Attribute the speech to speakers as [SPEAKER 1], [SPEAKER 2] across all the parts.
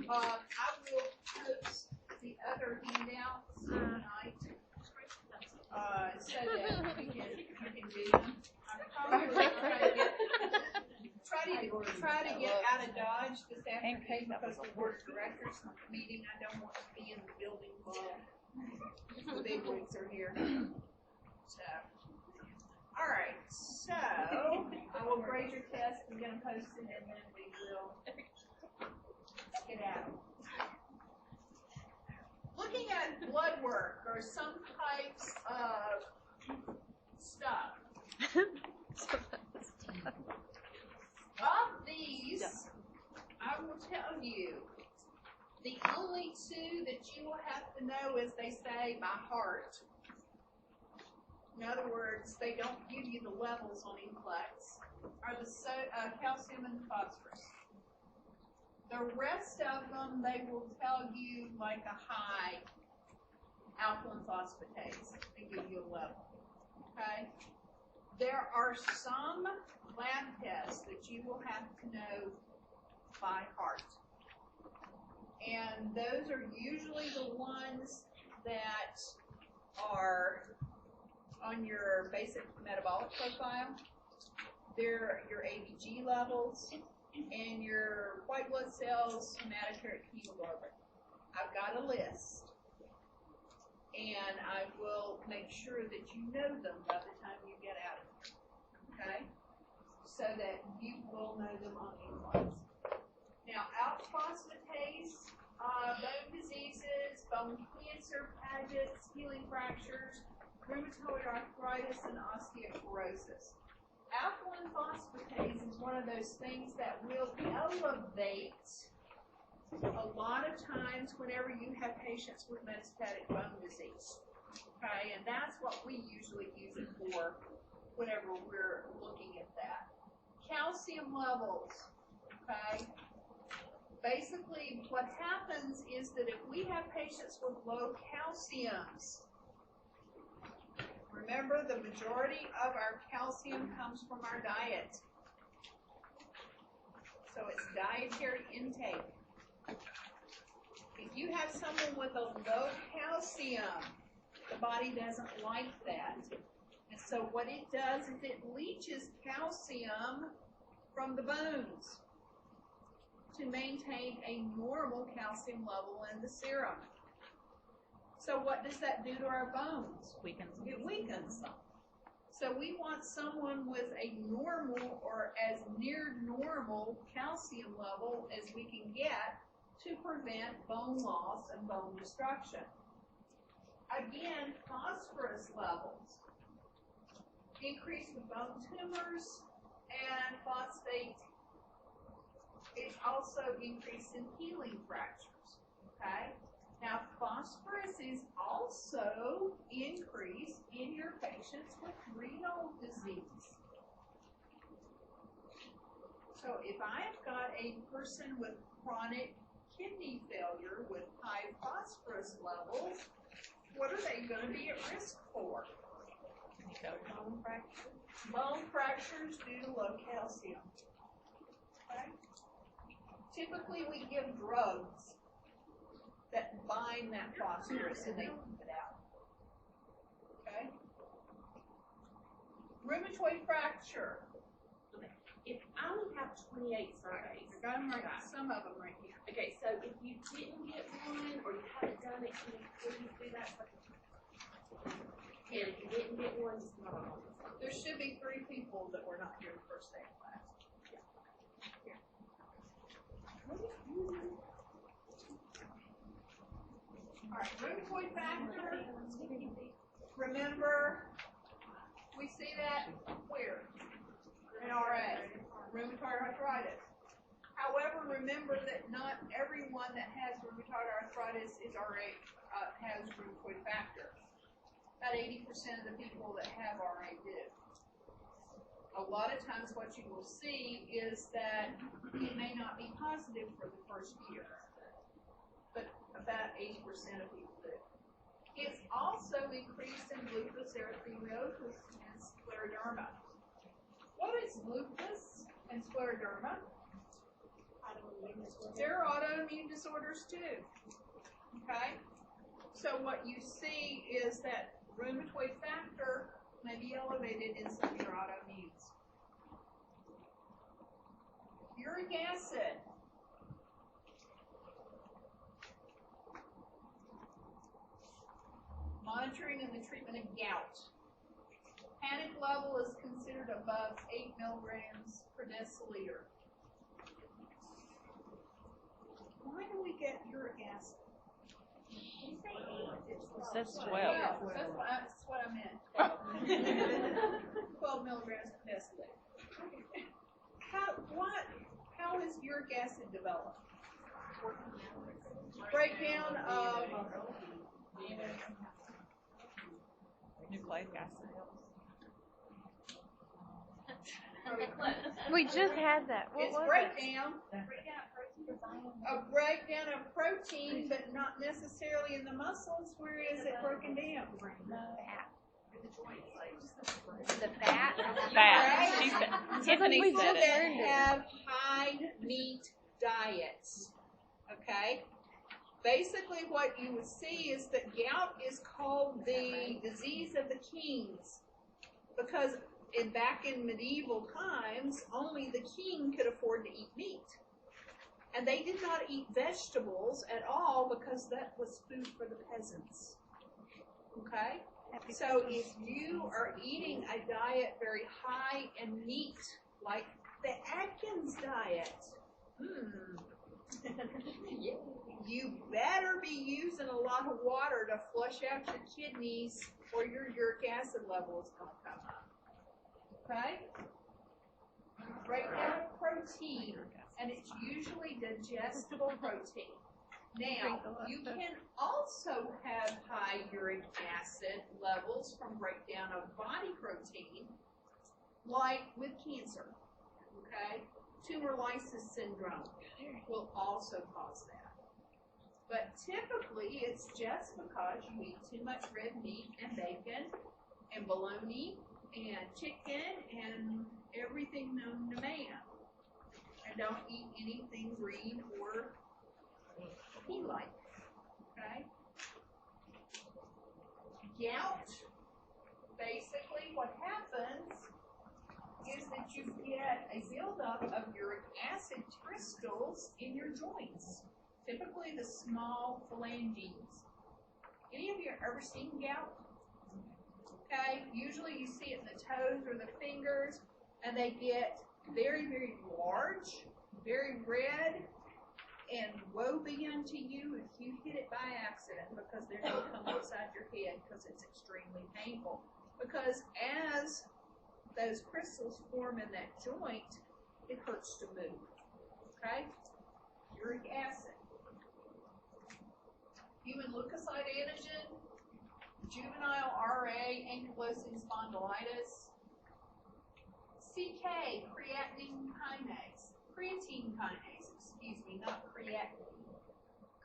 [SPEAKER 1] I will post the other handouts tonight so that you can do them. I'm probably try to get out of Dodge this afternoon because the board of directors meeting. I don't want to be in the building while the big wigs are here. So, all right. So I will grade your test. I'm going to post it, and then we will get out. Looking at blood work or some types of stuff. Of these, I will tell you, the only two that you will have to know, as they say, by heart. In other words, they don't give you the levels on NCLEX, are the calcium and phosphorus. The rest of them, they will tell you like a high alkaline phosphatase. They give you a level. Okay? There are some lab tests that you will have to know by heart. And those are usually the ones that are on your basic metabolic profile. They're your ABG levels and your white blood cells, hematocrit, hemoglobin. I've got a list. And I will make sure that you know them by the time you get out of here. Okay? So that you will know them on NCLEX. Now, alk phosphatase, bone diseases, bone cancer, Paget's, healing fractures, rheumatoid arthritis, and osteoporosis. Alkaline phosphatase is one of those things that will elevate a lot of times whenever you have patients with metastatic bone disease. Okay, and that's what we usually use it for whenever we're looking at that. Calcium levels, okay? Basically, what happens is that if we have patients with low calciums, remember the majority of our calcium comes from our diet. So it's dietary intake. If you have someone with a low calcium, the body doesn't like that. And so what it does is it leaches calcium from the bones to maintain a normal calcium level in the serum. So what does that do to our bones? It weakens them. So we want someone with a normal or as near normal calcium level as we can get to prevent bone loss and bone destruction. Again, phosphorus levels increase with bone tumors, and phosphate is also increased in healing fractures. Okay? Now, phosphorus is also increased in your patients with renal disease. So if I've got a person with chronic kidney failure with high phosphorus levels, what are they going to be at risk for? Bone fractures. Bone fractures due to low calcium. Okay? Typically, we give drugs that bind that phosphorus and they keep it out. Okay? Rheumatoid fracture.
[SPEAKER 2] Okay. If I only have 28 surveys,
[SPEAKER 1] I got them right, some of them right here.
[SPEAKER 2] Okay, so if you didn't get one or you haven't done it, can you please do that? And if you didn't get one, just not on this one.
[SPEAKER 1] There should be 3 people that were not here the first day of class. Here. All right, rheumatoid factor. Remember, we see that where? In RA, rheumatoid arthritis. However, remember that not everyone that has rheumatoid arthritis is RA, has rheumatoid factor. About 80% of the people that have RA do. A lot of times what you will see is that it may not be positive for the first year, but about 80% of people do. It's also increased in lupus erythematosus and scleroderma. What is lupus and scleroderma? They're autoimmune autoimmune disorders too. Okay? So what you see is that rheumatoid factor may be elevated in some of your autoimmunes. Uric acid. Monitoring and the treatment of gout. Panic level is considered above 8 milligrams per deciliter. Why do we get uric acid?
[SPEAKER 3] It says 12.
[SPEAKER 1] That's what I meant. 12 milligrams per deciliter. How is uric acid developed? Breakdown of
[SPEAKER 3] Nucleic acid.
[SPEAKER 4] We just had that. What
[SPEAKER 1] it's
[SPEAKER 4] was
[SPEAKER 1] breakdown. A breakdown of protein, but not necessarily in the muscles. Where is it broken down?
[SPEAKER 4] the fat?
[SPEAKER 3] Fat.
[SPEAKER 1] Right?
[SPEAKER 3] She said,
[SPEAKER 4] like
[SPEAKER 3] Tiffany
[SPEAKER 4] we
[SPEAKER 3] said
[SPEAKER 1] People
[SPEAKER 4] just
[SPEAKER 3] it.
[SPEAKER 1] that
[SPEAKER 4] learned it.
[SPEAKER 1] have high meat diets, okay? Basically what you would see is that gout is called the disease of the kings because back in medieval times, only the king could afford to eat meat. And they did not eat vegetables at all because that was food for the peasants. Okay? So if you are eating a diet very high in meat, like the Atkins diet, you better be using a lot of water to flush out your kidneys or your uric acid level is going to come up. Okay? Breakdown of protein, and it's usually digestible protein. Now, you can also have high uric acid levels from breakdown of body protein, like with cancer. Okay? Tumor lysis syndrome will also cause that. But typically, it's just because you eat too much red meat and bacon and bologna and chicken and everything known to man. And don't eat anything green or pea-like. Okay? Gout, basically what happens is that you get a buildup of uric acid crystals in your joints, typically the small phalanges. Any of you ever seen gout? Okay, usually you see it in the toes or the fingers, and they get very, very large, very red, and woe be unto you if you hit it by accident, because they're going to come upside your head because it's extremely painful. Because as those crystals form in that joint, it hurts to move. Okay? Uric acid. Human leukocyte antigen, juvenile RA, ankylosing spondylitis, CK, creatine kinase, not creatinine.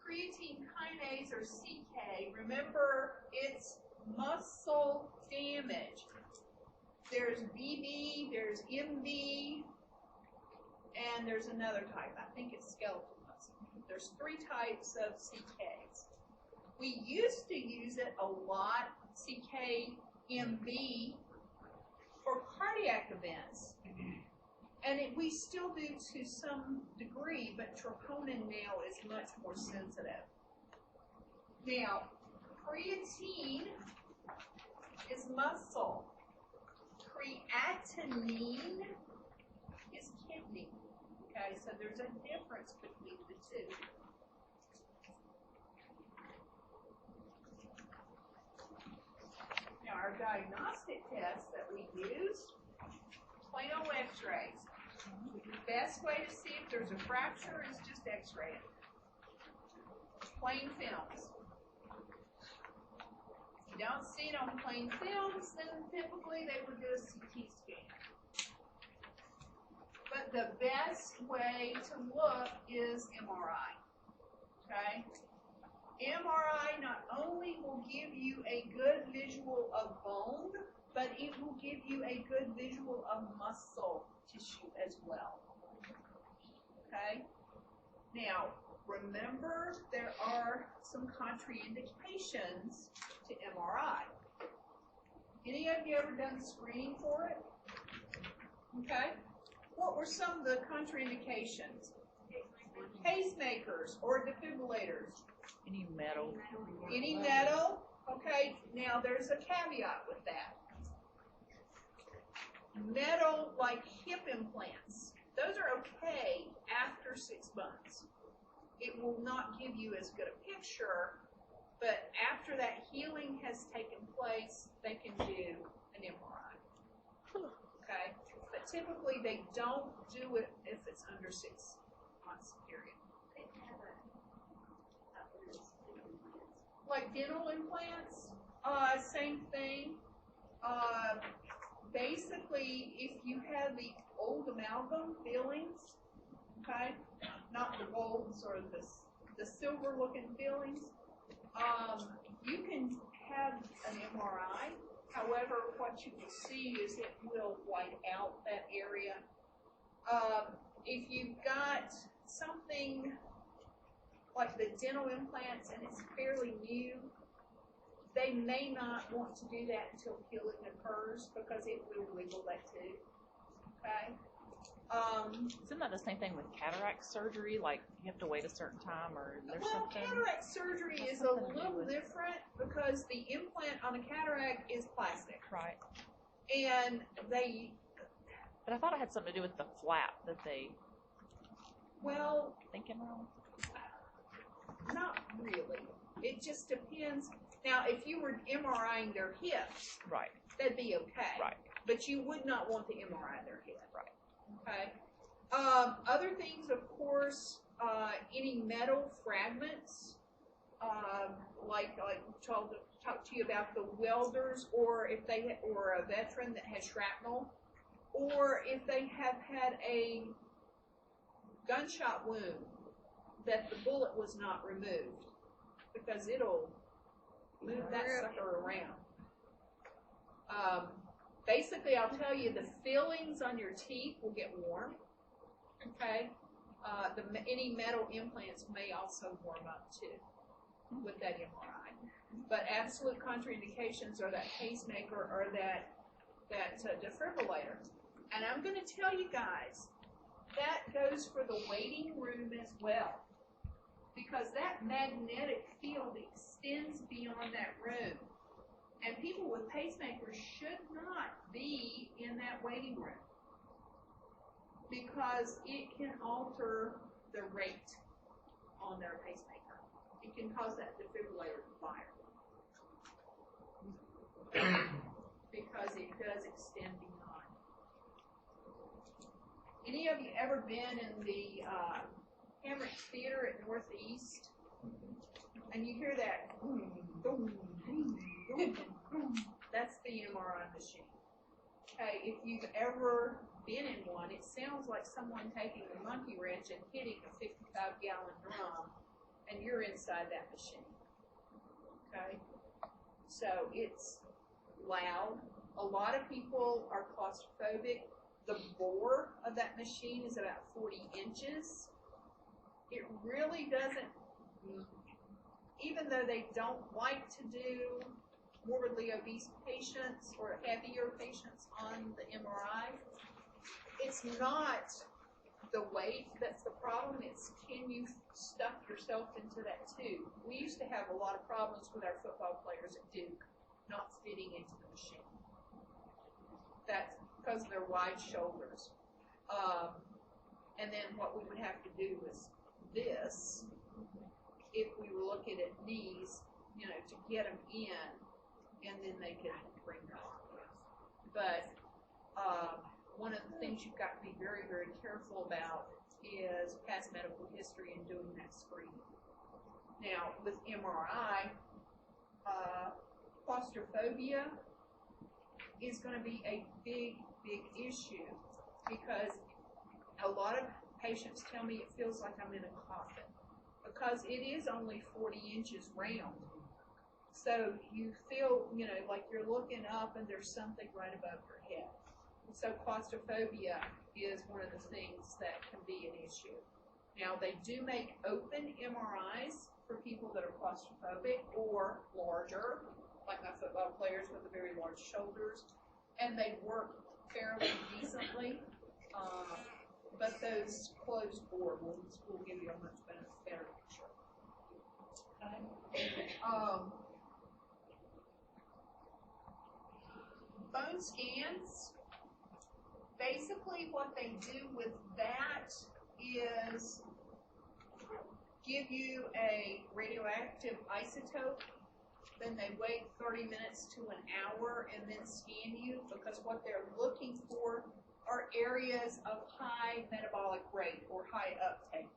[SPEAKER 1] Creatine kinase or CK, remember it's muscle damage. There's BB, there's MB, and there's another type. I think it's skeletal muscle. There's 3 types of CKs. We used to use it a lot, CK-MB, for cardiac events. And we still do to some degree, but troponin now is much more sensitive. Now, creatine is muscle. Creatinine is kidney. Okay, so there's a difference between the two. Now, our diagnostic tests that we use, plain old x-rays. The best way to see if there's a fracture is just x-ray it. Plain films. If you don't see it on plain films, then typically they would do a CT scan. But the best way to look is MRI. Okay? MRI not only will give you a good visual of bone, but it will give you a good visual of muscle tissue as well. Okay? Now, remember, there are some contraindications to MRI. Any of you ever done screening for it? Okay. What were some of the contraindications? Pacemakers or defibrillators.
[SPEAKER 3] Any metal.
[SPEAKER 1] Any metal? Okay, now there's a caveat with that. Metal, like hip implants, those are okay after 6 months. It will not give you as good a picture, but after that healing has taken place, they can do an MRI. Okay? But typically they don't do it if it's under 6 months period. Like dental implants, same thing. Basically, if you have the old amalgam fillings, okay, not the golds or the silver looking fillings, you can have an MRI. However, what you will see is it will white out that area. If you've got something like the dental implants and it's fairly new, they may not want to do that until healing occurs because it will wiggle that too. Okay?
[SPEAKER 3] Isn't that the same thing with cataract surgery? Like you have to wait a certain time, or there's
[SPEAKER 1] Well,
[SPEAKER 3] something?
[SPEAKER 1] cataract surgery
[SPEAKER 3] Has
[SPEAKER 1] is a
[SPEAKER 3] something to do
[SPEAKER 1] little
[SPEAKER 3] with-
[SPEAKER 1] different because the implant on a cataract is plastic.
[SPEAKER 3] Right.
[SPEAKER 1] And they,
[SPEAKER 3] But I thought it had something to do with the flap that they
[SPEAKER 1] well,
[SPEAKER 3] thinking wrong.
[SPEAKER 1] not really. It just depends. Now, if you were MRIing their hips,
[SPEAKER 3] Right.
[SPEAKER 1] that'd be okay.
[SPEAKER 3] Right.
[SPEAKER 1] But you would not want to MRI their hip.
[SPEAKER 3] Right.
[SPEAKER 1] Okay. Other things, of course, any metal fragments, like talk to you about the welders, or if they or a veteran that has shrapnel, or if they have had a gunshot wound that the bullet was not removed, because it'll move that sucker around. Basically, I'll tell you, the fillings on your teeth will get warm. Okay, any metal implants may also warm up too with that MRI. But absolute contraindications are that pacemaker or that defibrillator. And I'm going to tell you guys, that goes for the waiting room as well, because that magnetic field extends beyond that room. And people with pacemakers should not be in that waiting room because it can alter the rate on their pacemaker. It can cause that defibrillator to fire because it does extend beyond. Any of you ever been in the Hamrick Theater at Northeast? And you hear that boom, boom, boom, boom, boom. That's the MRI machine. Okay, if you've ever been in one, it sounds like someone taking a monkey wrench and hitting a 55-gallon drum, and you're inside that machine. Okay, so it's loud. A lot of people are claustrophobic. The bore of that machine is about 40 inches. It really doesn't, even though they don't like to do morbidly obese patients or heavier patients on the MRI, it's not the weight that's the problem, it's can you stuff yourself into that tube. We used to have a lot of problems with our football players at Duke not fitting into the machine. That's because of their wide shoulders. And then what we would have to do was this, if we were looking at knees, to get them in, and then they could bring them on. But one of the things you've got to be very, very careful about is past medical history and doing that screening. Now, with MRI, claustrophobia is going to be a big, big issue because a lot of patients tell me it feels like I'm in a coffin because it is only 40 inches round. So you feel, like you're looking up and there's something right above your head. So claustrophobia is one of the things that can be an issue. Now, they do make open MRIs for people that are claustrophobic or larger, like my football players with the very large shoulders, and they work fairly decently. But those closed bore will give you a much better picture. Okay. Bone scans, basically what they do with that is give you a radioactive isotope, then they wait 30 minutes to an hour and then scan you, because what they're looking for are areas of high metabolic rate or high uptake,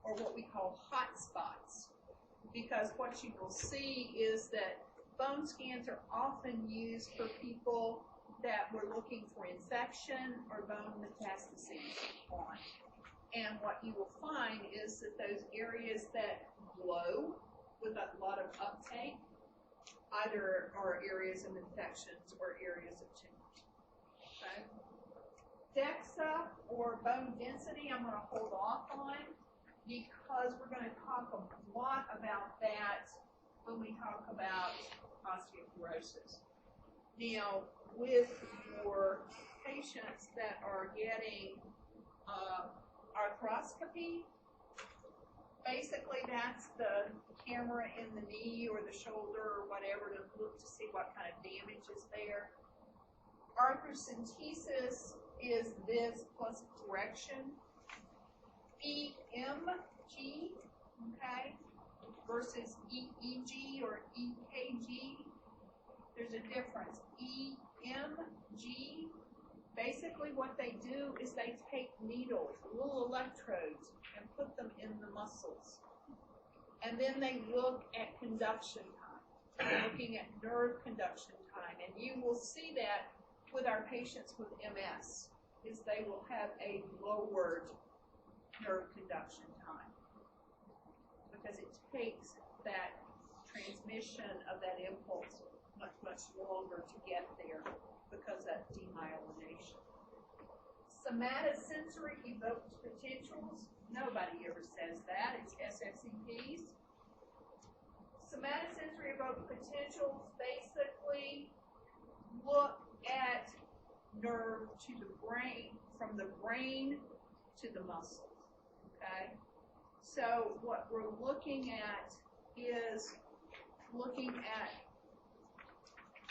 [SPEAKER 1] or what we call hot spots. Because what you will see is that bone scans are often used for people that were looking for infection or bone metastases on. And what you will find is that those areas that glow with a lot of uptake either are areas of infections or areas of tumors. Okay? DEXA, or bone density, I'm going to hold off on because we're going to talk a lot about that when we talk about osteoporosis. Now, with your patients that are getting arthroscopy, basically that's the camera in the knee or the shoulder or whatever to look to see what kind of damage is there. Arthrocentesis is this plus correction. EMG, okay, versus EEG or EKG. There's a difference. EMG, basically what they do is they take needles, little electrodes, and put them in the muscles. And then they look at conduction time. They're looking at nerve conduction time. And you will see that with our patients with MS, is they will have a lowered nerve conduction time, because it takes that transmission of that impulse much, much longer to get there because of that demyelination. Somatosensory evoked potentials, nobody ever says that, it's SSEPs. Somatosensory evoked potentials basically look at nerve to the brain, from the brain to the muscles, okay? So what we're looking at is looking at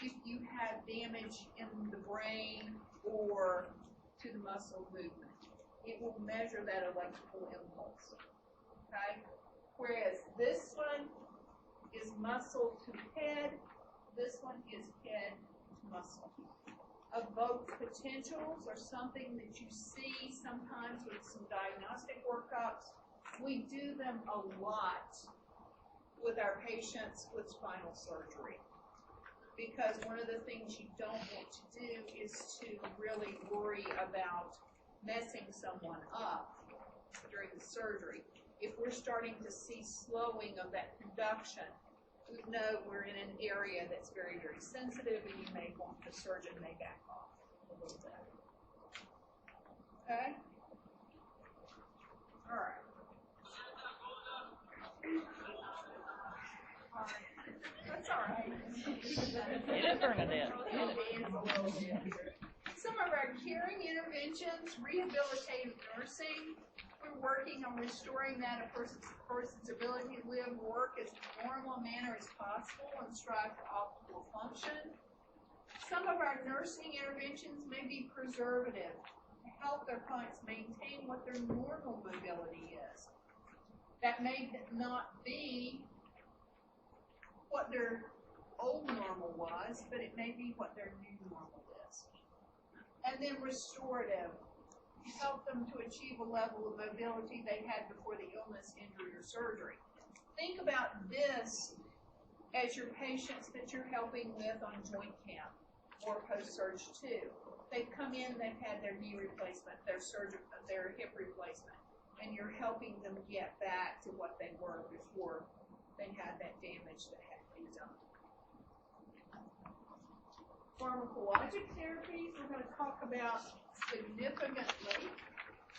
[SPEAKER 1] if you have damage in the brain or to the muscle movement. It will measure that electrical impulse, okay? Whereas this one is muscle to head, this one is head to muscle. Evoked potentials are something that you see sometimes with some diagnostic workups. We do them a lot with our patients with spinal surgery, because one of the things you don't want to do is to really worry about messing someone up during the surgery. If we're starting to see slowing of that conduction, we know we're in an area that's very, very sensitive, and you may want the surgeon may back off a little bit. Okay? All right. That's all right.
[SPEAKER 3] It is Bernadette.
[SPEAKER 1] Some of our caring interventions, rehabilitative nursing. We're working on restoring that a person's ability to live, work as normal manner as possible and strive for optimal function. Some of our nursing interventions may be preservative to help their clients maintain what their normal mobility is. That may not be what their old normal was, but it may be what their new normal is. And then restorative, help them to achieve a level of mobility they had before the illness, injury, or surgery. Think about this as your patients that you're helping with on joint camp or post-surge 2. They've come in, they've had their knee replacement, their hip replacement, and you're helping them get back to what they were before they had that damage that had to be done. Pharmacologic therapies, we're going to talk about significantly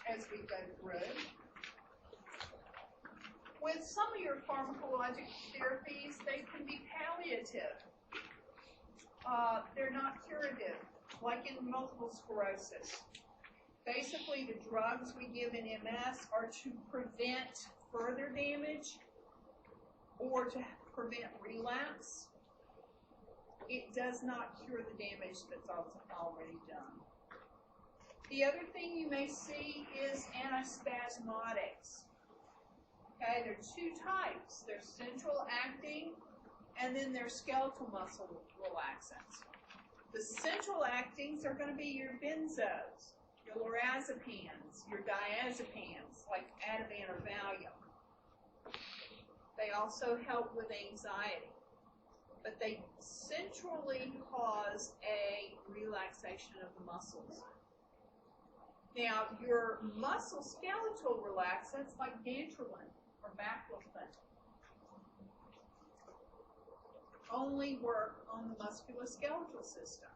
[SPEAKER 1] as we go through. with some of your pharmacologic therapies, they can be palliative. They're not curative, like in multiple sclerosis. Basically, the drugs we give in MS are to prevent further damage or to prevent relapse. It does not cure the damage that's already done. The other thing you may see is antispasmodics. Okay, there are two types. There's central acting, and then there's skeletal muscle relaxants. The central actings are going to be your benzos, your lorazepams, your diazepams, like Ativan or Valium. They also help with anxiety, but they centrally cause a relaxation of the muscles. Now, your muscle skeletal relaxants like dantrolene or baclofen only work on the musculoskeletal system.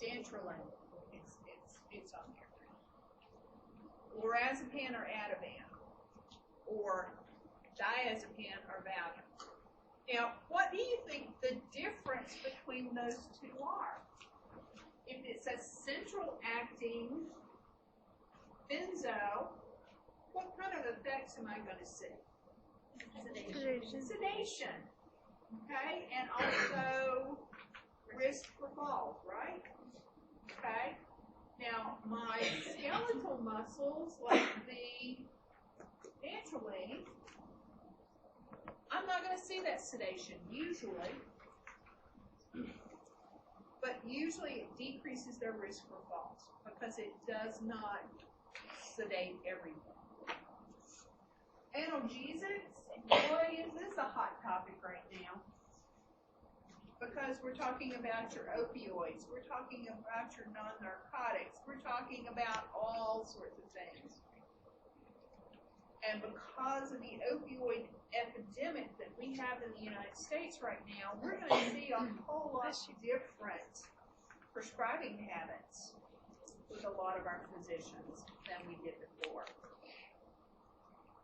[SPEAKER 1] Dantrolene, it's on there. Lorazepam or Ativan, or diazepam or Valium. Now, what do you think the difference between those two are? If it's a central acting benzo, what kind of effects am I going to see? Sedation. Okay, and also risk for falls, right? Okay. Now, my skeletal muscles, like the dantrolene, I'm not going to see that sedation usually. But usually it decreases their risk for falls because it does not sedate everyone. Analgesics, boy, is this a hot topic right now. Because we're talking about your opioids, we're talking about your non-narcotics, we're talking about all sorts of things. And because of the opioid epidemic that we have in the United States right now, we're going to see a whole lot different prescribing habits with a lot of our physicians than we did before.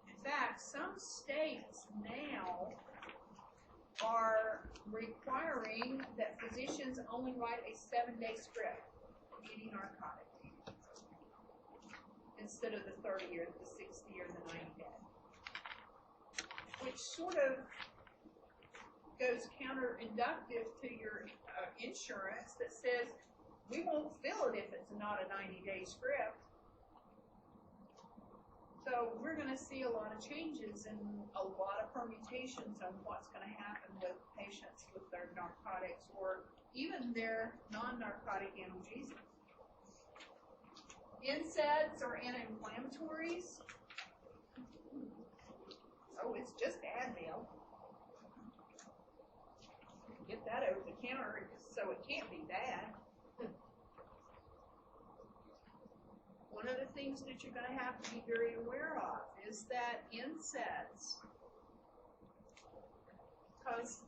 [SPEAKER 1] In fact, some states now are requiring that physicians only write a 7-day script for any narcotic instead of the 30 or the 60 or the 90 day, which sort of goes counter-inductive to your insurance that says we won't fill it if it's not a 90-day script. So we're going to see a lot of changes and a lot of permutations on what's going to happen with patients with their narcotics or even their non-narcotic analgesics. NSAIDs or anti-inflammatories. Oh, it's just Advil. Get that over the counter, so it can't be bad. One of the things that you're going to have to be very aware of is that NSAIDs cause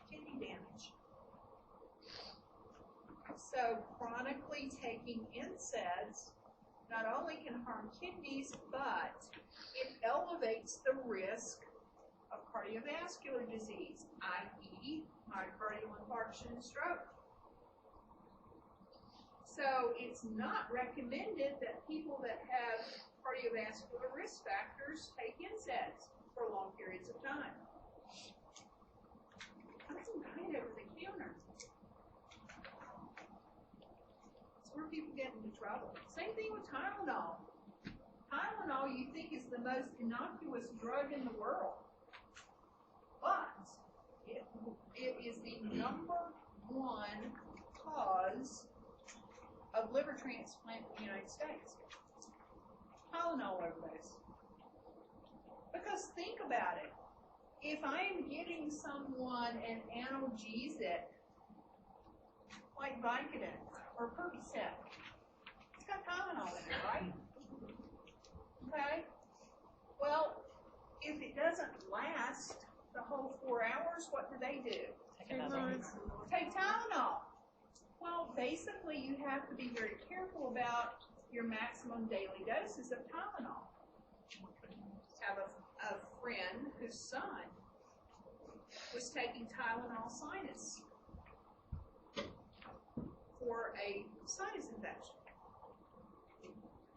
[SPEAKER 1] kidney damage. So chronically taking NSAIDs not only can harm kidneys, but it elevates the risk of cardiovascular disease, i.e. myocardial infarction and stroke. So it's not recommended that people that have cardiovascular risk factors take NSAIDs for long periods of time. That's right over the counter. That's where people get into trouble. Same thing with Tylenol. Tylenol you think is the most innocuous drug in the world, but it is the #1 cause of liver transplant in the United States. Tylenol overdose. Because think about it. If I'm giving someone an analgesic like Vicodin or Percocet, it's got Tylenol in it, right? Okay? Well, if it doesn't last the whole 4 hours, what do? Take Tylenol. Well, basically, you have to be very careful about your maximum daily doses of Tylenol. friend whose son was taking Tylenol sinus for a sinus infection.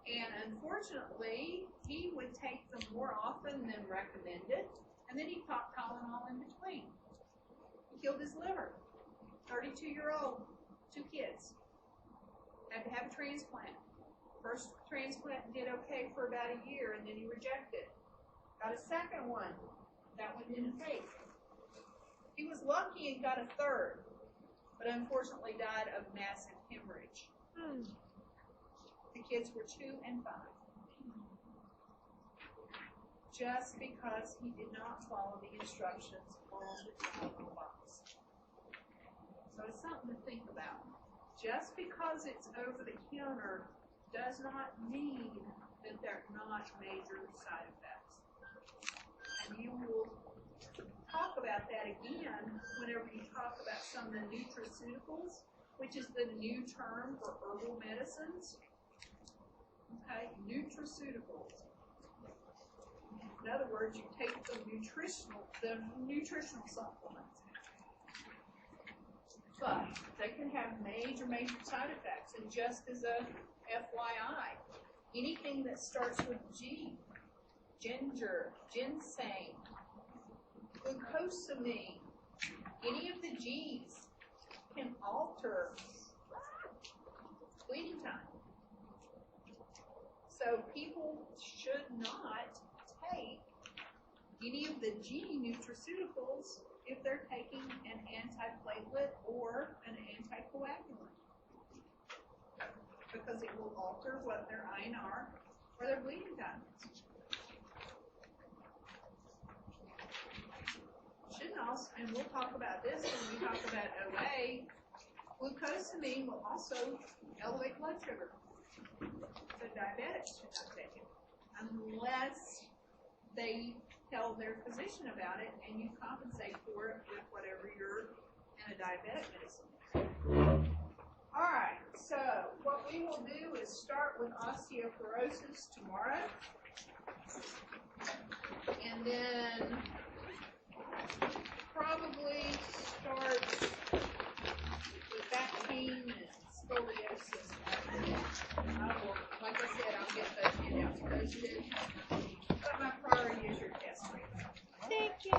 [SPEAKER 1] And unfortunately, he would take them more often than recommended, and then he popped Tylenol in between. He killed his liver. 32-year-old, 2 kids. Had to have a transplant. First transplant did okay for about a year, and then he rejected. Got a second one. That one didn't take. He was lucky and got a third, but unfortunately died of massive hemorrhage. The kids were 2 and 5. Just because he did not follow the instructions on the Tylenol box. So it's something to think about. Just because it's over the counter does not mean that there are not major side effects. And you will talk about that again whenever you talk about some of the nutraceuticals, which is the new term for herbal medicines. Okay, nutraceuticals. In other words, you take the nutritional supplements. But they can have major side effects. And just as a FYI, anything that starts with G, ginger, ginseng, glucosamine, any of the G's can alter bleeding time. So people should not take any of the G nutraceuticals if they're taking an antiplatelet or an anticoagulant, because it will alter what their INR or their bleeding time is. Shouldn't also, and we'll talk about this when we talk about OA, glucosamine will also elevate blood sugar. So diabetics should not take it unless they tell their physician about it and you compensate for it with whatever your anti-diabetic medicine. Alright, so what we will do is start with osteoporosis tomorrow. And then probably start with back pain and scoliosis. I will, like I said, I'll get those handouts posted. But my priority is your test.
[SPEAKER 4] Thank you.